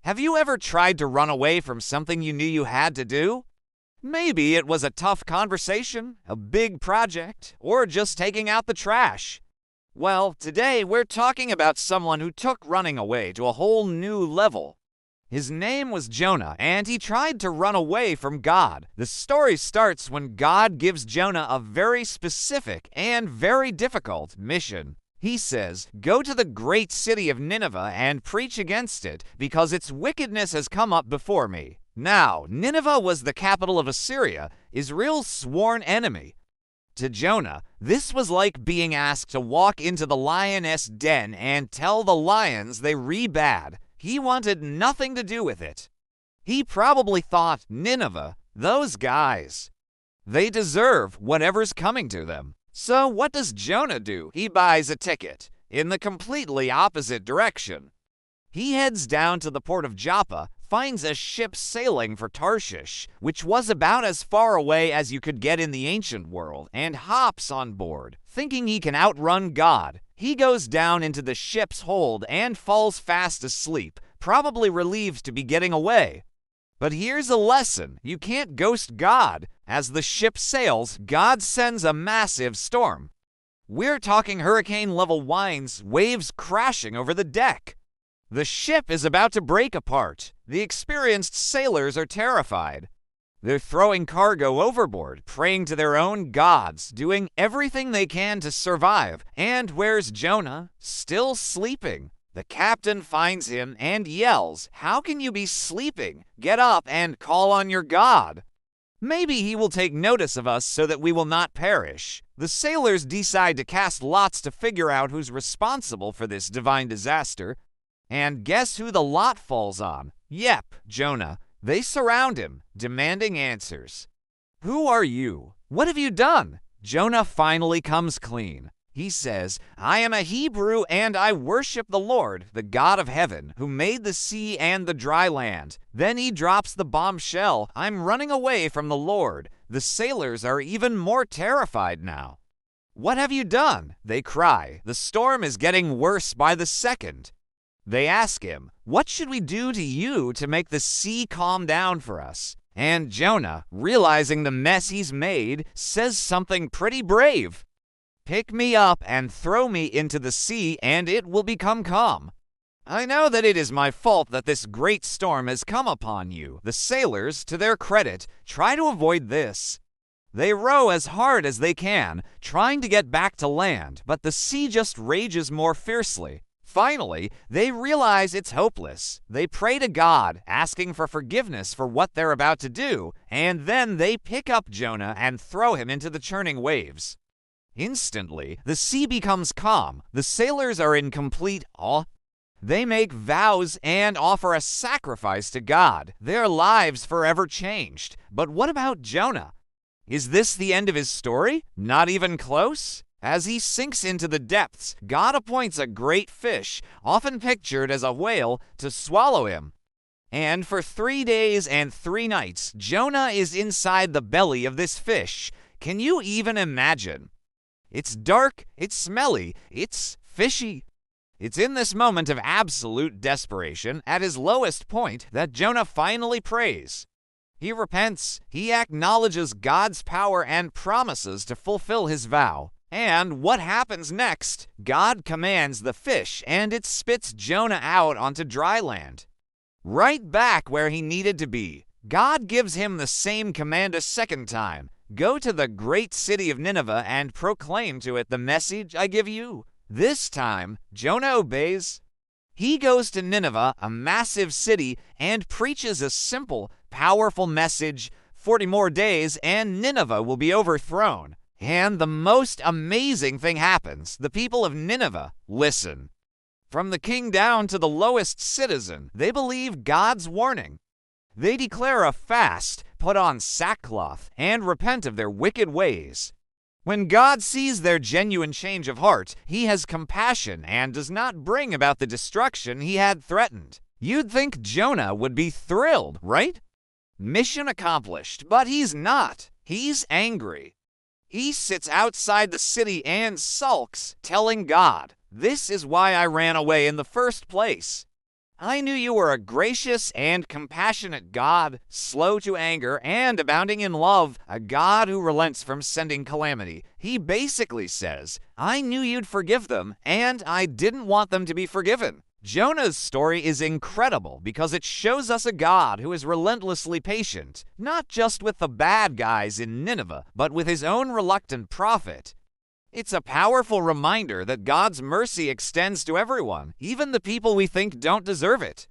Have you ever tried to run away from something you knew you had to do? Maybe it was a tough conversation, a big project, or just taking out the trash. Well, today we're talking about someone who took running away to a whole new level. His name was Jonah, and he tried to run away from God. The story starts when God gives Jonah a very specific and very difficult mission. He says, "Go to the great city of Nineveh and preach against it, because its wickedness has come up before me." Now, Nineveh was the capital of Assyria, Israel's sworn enemy. To Jonah, this was like being asked to walk into the lioness den and tell the lions they re-bad. He wanted nothing to do with it. He probably thought, Nineveh, those guys, they deserve whatever's coming to them. So what does Jonah do? He buys a ticket in the completely opposite direction. He heads down to the port of Joppa, finds a ship sailing for Tarshish, which was about as far away as you could get in the ancient world, and hops on board, thinking he can outrun God. He goes down into the ship's hold and falls fast asleep, probably relieved to be getting away. But here's a lesson. You can't ghost God. As the ship sails, God sends a massive storm. We're talking hurricane-level winds, waves crashing over the deck. The ship is about to break apart. The experienced sailors are terrified. They're throwing cargo overboard, praying to their own gods, doing everything they can to survive. And where's Jonah? Still sleeping. The captain finds him and yells, "How can you be sleeping? Get up and call on your God. Maybe he will take notice of us so that we will not perish." The sailors decide to cast lots to figure out who's responsible for this divine disaster. And guess who the lot falls on? Yep, Jonah. They surround him, demanding answers. "Who are you? What have you done?" Jonah finally comes clean. He says, "I am a Hebrew and I worship the Lord, the God of heaven, who made the sea and the dry land." Then he drops the bombshell, "I'm running away from the Lord." The sailors are even more terrified now. "What have you done?" they cry. The storm is getting worse by the second. They ask him, "What should we do to you to make the sea calm down for us?" And Jonah, realizing the mess he's made, says something pretty brave. "Pick me up and throw me into the sea, and it will become calm. I know that it is my fault that this great storm has come upon you." The sailors, to their credit, try to avoid this. They row as hard as they can, trying to get back to land, but the sea just rages more fiercely. Finally, they realize it's hopeless. They pray to God, asking for forgiveness for what they're about to do, and then they pick up Jonah and throw him into the churning waves. Instantly, the sea becomes calm. The sailors are in complete awe. They make vows and offer a sacrifice to God. Their lives forever changed. But what about Jonah? Is this the end of his story? Not even close? As he sinks into the depths, God appoints a great fish, often pictured as a whale, to swallow him. And for 3 days and 3 nights, Jonah is inside the belly of this fish. Can you even imagine? It's dark, it's smelly, it's fishy. It's in this moment of absolute desperation, at his lowest point, that Jonah finally prays. He repents, he acknowledges God's power and promises to fulfill his vow. And what happens next? God commands the fish, and it spits Jonah out onto dry land. Right back where he needed to be. God gives him the same command a second time. "Go to the great city of Nineveh and proclaim to it the message I give you." This time, Jonah obeys. He goes to Nineveh, a massive city, and preaches a simple, powerful message. 40 more days, and Nineveh will be overthrown. And the most amazing thing happens. The people of Nineveh listen. From the king down to the lowest citizen, they believe God's warning. They declare a fast, put on sackcloth, and repent of their wicked ways. When God sees their genuine change of heart, he has compassion and does not bring about the destruction he had threatened. You'd think Jonah would be thrilled, right? Mission accomplished, but he's not. He's angry. He sits outside the city and sulks, telling God, "This is why I ran away in the first place. I knew you were a gracious and compassionate God, slow to anger and abounding in love, a God who relents from sending calamity. He basically says, I knew you'd forgive them, and I didn't want them to be forgiven. Jonah's story is incredible because it shows us a God who is relentlessly patient, not just with the bad guys in Nineveh, but with his own reluctant prophet. It's a powerful reminder that God's mercy extends to everyone, even the people we think don't deserve it.